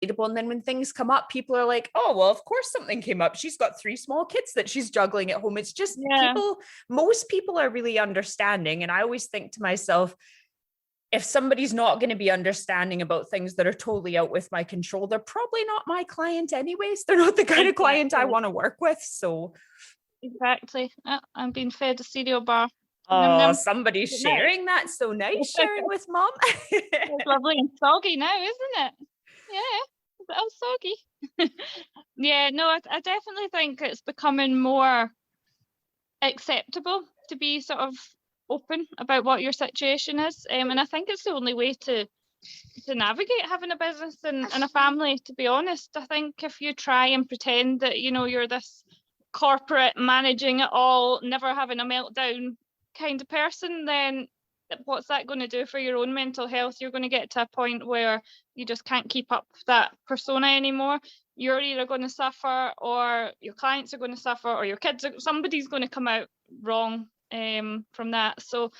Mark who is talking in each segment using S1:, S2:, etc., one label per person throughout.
S1: and then when things come up, people are like, oh, well, of course something came up. She's got 3 small kids that she's juggling at home. It's just most people are really understanding. And I always think to myself, if somebody's not going to be understanding about things that are totally out with my control, they're probably not my client anyways. They're not the kind of client I want to work with. So
S2: exactly. I'm being fed a cereal bar.
S1: Oh, somebody's sharing. That's so nice, sharing with mom.
S2: It's lovely and soggy now, isn't it? Yeah, it's a little soggy. Yeah, no, I definitely think it's becoming more acceptable to be sort of open about what your situation is. And I think it's the only way to navigate having a business and a family, to be honest. I think if you try and pretend that, you know, you're this corporate managing it all, never having a meltdown kind of person, then what's that going to do for your own mental health? You're going to get to a point where you just can't keep up that persona anymore. You're either going to suffer, or your clients are going to suffer, or your kids somebody's going to come out wrong from that. So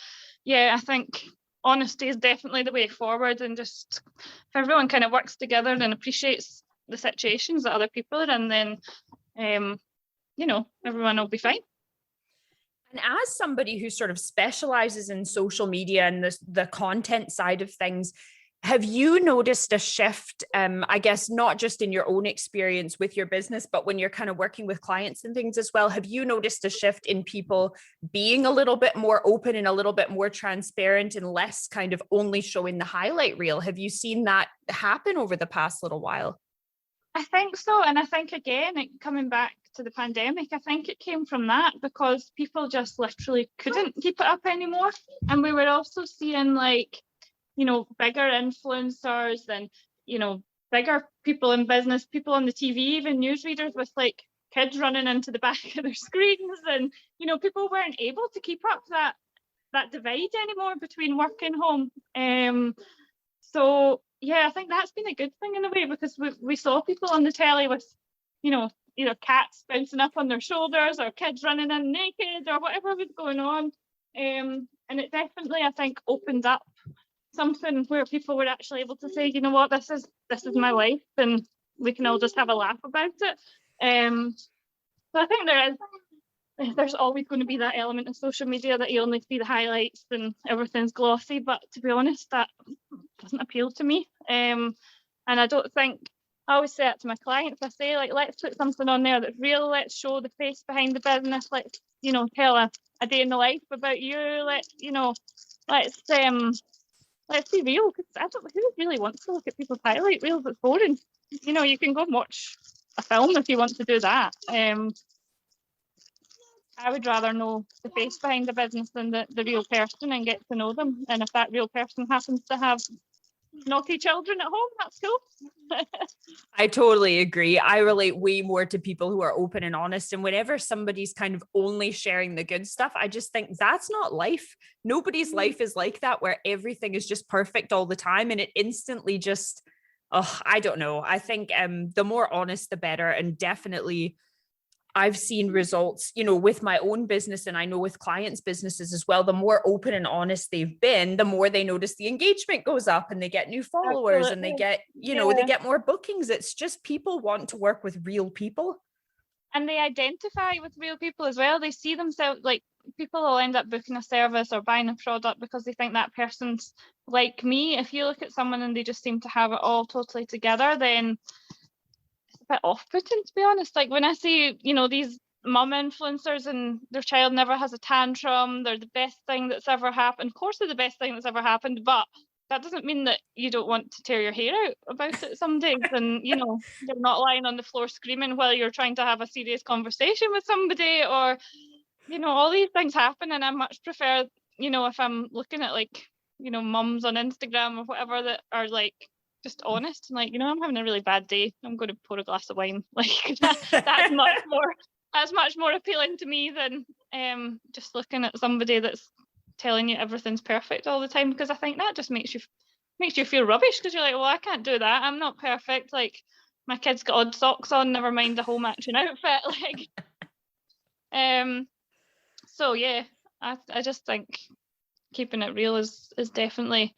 S2: yeah, I think honesty is definitely the way forward, and just if everyone kind of works together and appreciates the situations that other people are in, then you know, everyone will be fine.
S1: And as somebody who sort of specializes in social media and the content side of things, have you noticed a shift, I guess, not just in your own experience with your business, but when you're kind of working with clients and things as well? Have you noticed a shift in people being a little bit more open and a little bit more transparent and less kind of only showing the highlight reel? Have you seen that happen over the past little while?
S2: I think so. And I think, again, coming back to the pandemic, I think it came from that, because people just literally couldn't keep it up anymore. And we were also seeing, like, you know, bigger influencers and, you know, bigger people in business, people on the TV, even newsreaders with like kids running into the back of their screens. And, you know, people weren't able to keep up that divide anymore between work and home. So yeah, I think that's been a good thing in a way, because we saw people on the telly with, you know, either cats bouncing up on their shoulders or kids running in naked or whatever was going on. And it definitely, I think, opened up something where people were actually able to say, you know what, this is my life, and we can all just have a laugh about it. So I think there's always going to be that element of social media that you only see the highlights and everything's glossy, but to be honest, that doesn't appeal to me. And I don't think, I always say that to my clients. I say, like, let's put something on there that's real. Let's show the face behind the business. Let's, you know, tell a day in the life about you. Let's be real, because who really wants to look at people's highlight reels? It's boring. You know, you can go and watch a film if you want to do that. I would rather know the face behind the business than the real person, and get to know them. And if that real person happens to have naughty children at home, that's cool.
S1: I totally agree. I relate way more to people who are open and honest. And whenever somebody's kind of only sharing the good stuff, I just think that's not life. Nobody's life is like that, where everything is just perfect all the time. And it instantly just, I don't know. I think the more honest, the better. And definitely I've seen results, you know, with my own business, and I know with clients' businesses as well. The more open and honest they've been, the more they notice the engagement goes up, and they get new followers. Absolutely. And they get, you know, they get more bookings. It's just people want to work with real people.
S2: And they identify with real people as well. They see themselves, like, people will end up booking a service or buying a product because they think that person's like me. If you look at someone and they just seem to have it all totally together, then bit off-putting, to be honest. Like, when I see, you know, these mum influencers and their child never has a tantrum, they're the best thing that's ever happened. Of course they're the best thing that's ever happened, but that doesn't mean that you don't want to tear your hair out about it some days. And, you know, you're not lying on the floor screaming while you're trying to have a serious conversation with somebody, or, you know, all these things happen. And I much prefer, you know, if I'm looking at, like, you know, mums on Instagram or whatever that are like just honest and like, you know, I'm having a really bad day, I'm going to pour a glass of wine. Like, that's much more appealing to me than just looking at somebody that's telling you everything's perfect all the time, because I think that just makes you feel rubbish, because you're like, well, I can't do that, I'm not perfect. Like, my kid's got odd socks on, never mind a whole matching outfit. Like, so yeah, I just think keeping it real is definitely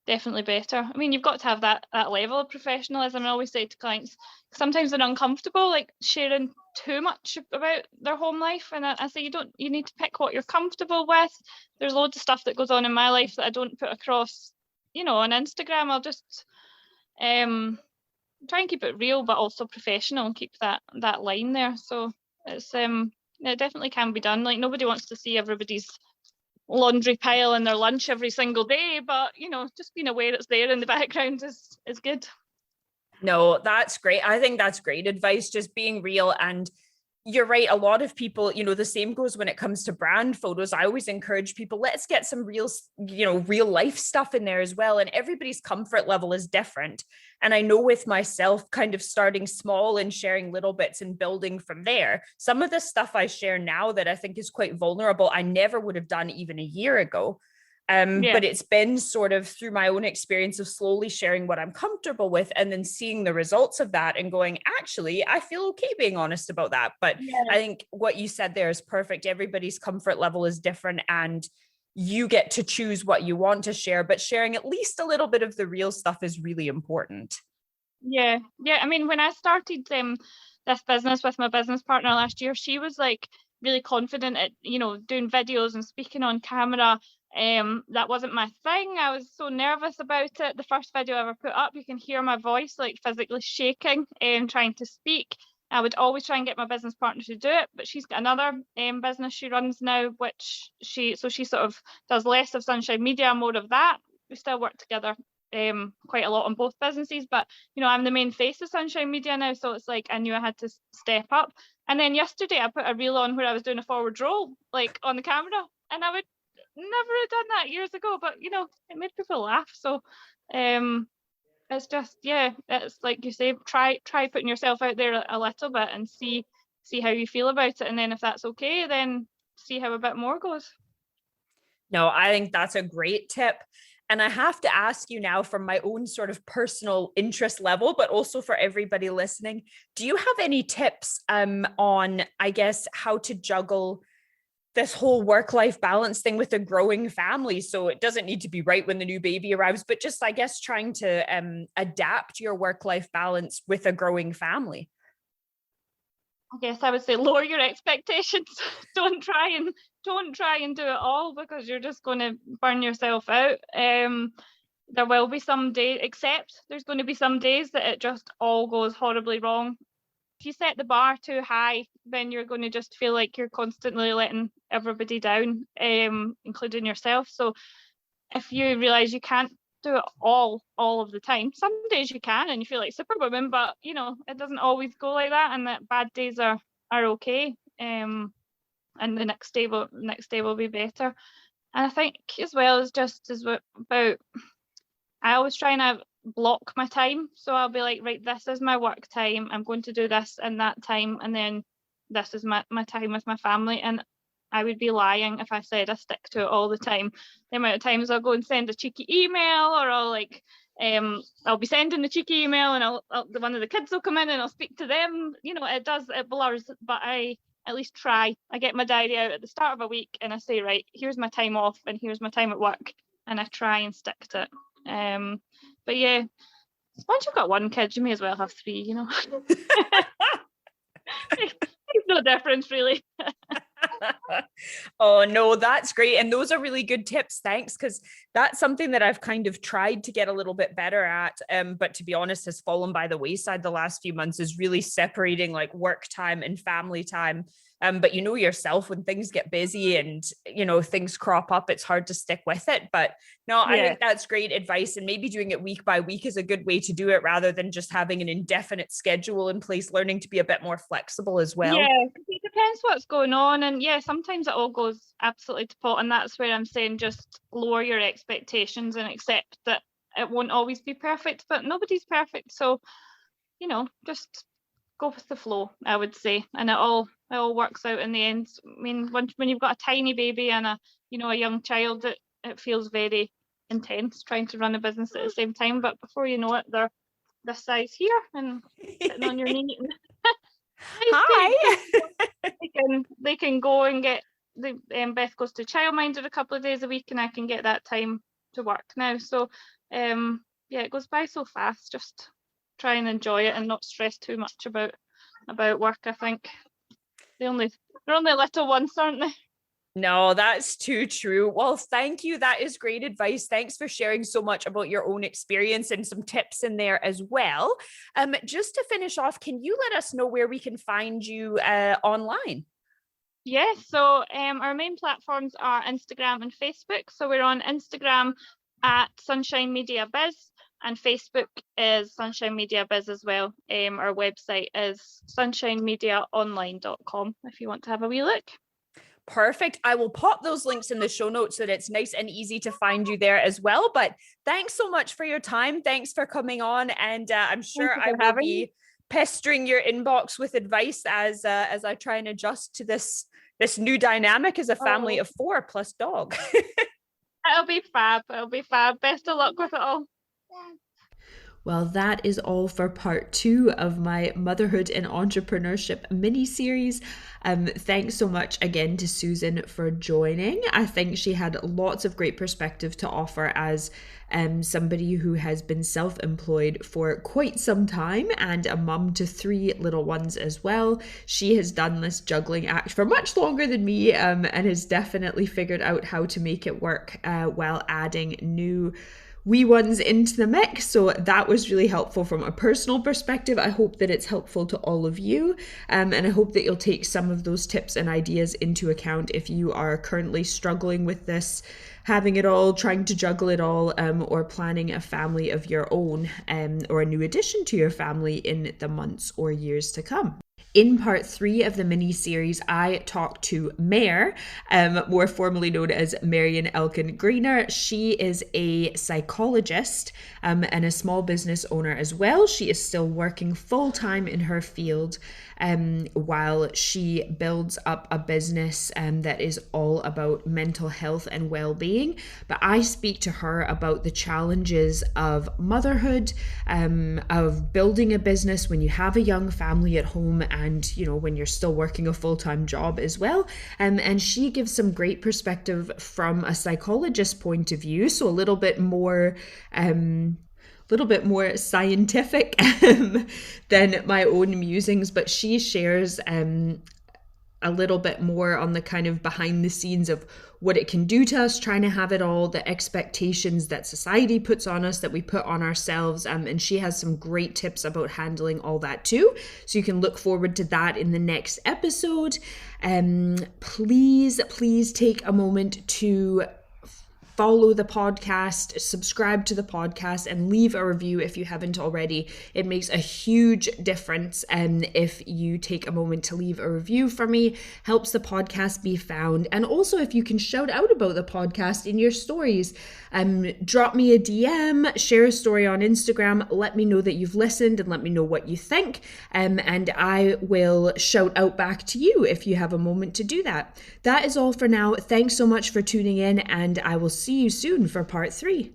S2: definitely better. I mean, you've got to have that level of professionalism. I always say to clients, sometimes they're uncomfortable, like sharing too much about their home life. And I say you need to pick what you're comfortable with. There's loads of stuff that goes on in my life that I don't put across, on Instagram. I'll just try and keep it real, but also professional, and keep that line there. So it's it definitely can be done. Like, nobody wants to see everybody's laundry pile in their lunch every single day, but just being aware it's there in the background is good.
S1: No, that's great. I think that's great advice, just being real. And you're right, a lot of people, the same goes when it comes to brand photos. I always encourage people, let's get some real life stuff in there as well. And everybody's comfort level is different. And I know with myself, kind of starting small and sharing little bits and building from there, some of the stuff I share now that I think is quite vulnerable, I never would have done even a year ago. But it's been sort of through my own experience of slowly sharing what I'm comfortable with, and then seeing the results of that and going, actually, I feel okay being honest about that. But I think what you said there is perfect. Everybody's comfort level is different, and you get to choose what you want to share, but sharing at least a little bit of the real stuff is really important.
S2: Yeah. I mean, when I started this business with my business partner last year, she was like really confident at, doing videos and speaking on camera. That wasn't my thing. I was so nervous about it. The first video I ever put up, you can hear my voice like physically shaking and trying to speak. I would always try and get my business partner to do it, but she's got another business she runs now, which she sort of does less of Sunshine Media, more of that. We still work together quite a lot on both businesses, but I'm the main face of Sunshine Media now, so it's like I knew I had to step up. And then yesterday I put a reel on where I was doing a forward roll, like on the camera, and I would never have done that years ago, but it made people laugh. So it's just, it's like you say, try putting yourself out there a little bit and see how you feel about it, and then if that's okay, then see how a bit more goes.
S1: No, I think that's a great tip. And I have to ask you now, from my own sort of personal interest level, but also for everybody listening, do you have any tips on, I guess, how to juggle this whole work-life balance thing with a growing family? So it doesn't need to be right when the new baby arrives, but just, I guess, trying to adapt your work-life balance with a growing family.
S2: I guess I would say lower your expectations. Don't try and do it all, because you're just going to burn yourself out. There will be some days, except there's going to be some days that it just all goes horribly wrong. If you set the bar too high, then you're going to just feel like you're constantly letting everybody down, including yourself. So if you realize you can't do it all of the time, some days you can and you feel like Superwoman, but it doesn't always go like that, and that bad days are okay, and the next day will be better. And I think as well as just as about, I always try and block my time. So I'll be like, right, this is my work time, I'm going to do this in that time, and then this is my time with my family. And I would be lying if I said I stick to it all the time. The amount of times I'll go and send a cheeky email, or I'll be sending the cheeky email, and one of the kids will come in and I'll speak to them. It blurs, but I at least try. I get my diary out at the start of a week and I say, right, here's my time off and here's my time at work, and I try and stick to it. But yeah, once you've got one kid, you may as well have three. There's no difference really.
S1: Oh no, that's great. And those are really good tips. Thanks. Because that's something that I've kind of tried to get a little bit better at. But to be honest, has fallen by the wayside the last few months, is really separating like work time and family time. But yourself, when things get busy and, things crop up, it's hard to stick with it. But no, I think that's great advice. And maybe doing it week by week is a good way to do it, rather than just having an indefinite schedule in place, learning to be a bit more flexible as well.
S2: Yeah, it depends what's going on. And sometimes it all goes absolutely to pot. And that's where I'm saying just lower your expectations and accept that it won't always be perfect, but nobody's perfect. So, just go with the flow, I would say, and it all works out in the end. I mean, when you've got a tiny baby and a young child, it feels very intense trying to run a business at the same time. But before you know it, they're this size here and sitting on your knee.
S1: Hi.
S2: They can go and get Beth goes to childminder a couple of days a week, and I can get that time to work now. So Yeah, it goes by so fast. Just try and enjoy it and not stress too much about work. I think they're only little ones, aren't they?
S1: No, that's too true. Well, thank you. That is great advice. Thanks for sharing so much about your own experience and some tips in there as well. Just to finish off, can you let us know where we can find you online?
S2: Yes, so our main platforms are Instagram and Facebook. So we're on Instagram at Sunshine Media Biz, and Facebook is Sunshine Media Biz as well. Our website is sunshinemediaonline.com if you want to have a wee look.
S1: Perfect. I will pop those links in the show notes so that it's nice and easy to find you there as well. But thanks so much for your time. Thanks for coming on. And I'm sure I will be pestering your inbox with advice as I try and adjust to this new dynamic as a family of 4 plus dog.
S2: It'll be fab. It'll be fab. Best of luck with it all.
S3: Well, that is all for part 2 of my Motherhood and Entrepreneurship mini-series. Thanks so much again to Susan for joining. I think she had lots of great perspective to offer as somebody who has been self-employed for quite some time and a mum to 3 little ones as well. She has done this juggling act for much longer than me and has definitely figured out how to make it work while adding new wee ones into the mix. So that was really helpful from a personal perspective. I hope that it's helpful to all of you. And I hope that you'll take some of those tips and ideas into account if you are currently struggling with this, having it all, trying to juggle it all, or planning a family of your own, or a new addition to your family in the months or years to come. In part 3 of the mini-series, I talked to Mare, more formally known as Marion Elkin Greener. She is a psychologist and a small business owner as well. She is still working full-time in her field while she builds up a business that is all about mental health and well-being. But I speak to her about the challenges of motherhood, of building a business when you have a young family at home and, you know, when you're still working a full-time job as well. And she gives some great perspective from a psychologist's point of view, so a little bit more scientific than my own musings, but she shares a little bit more on the kind of behind the scenes of what it can do to us, trying to have it all, the expectations that society puts on us, that we put on ourselves. And she has some great tips about handling all that too. So you can look forward to that in the next episode. Please take a moment to follow the podcast, subscribe to the podcast, and leave a review if you haven't already. It makes a huge difference if you take a moment to leave a review for me, helps the podcast be found. And also if you can shout out about the podcast in your stories, drop me a DM, share a story on Instagram, let me know that you've listened and let me know what you think, and I will shout out back to you if you have a moment to do that. That is all for now. Thanks so much for tuning in, and I will see you soon for part 3.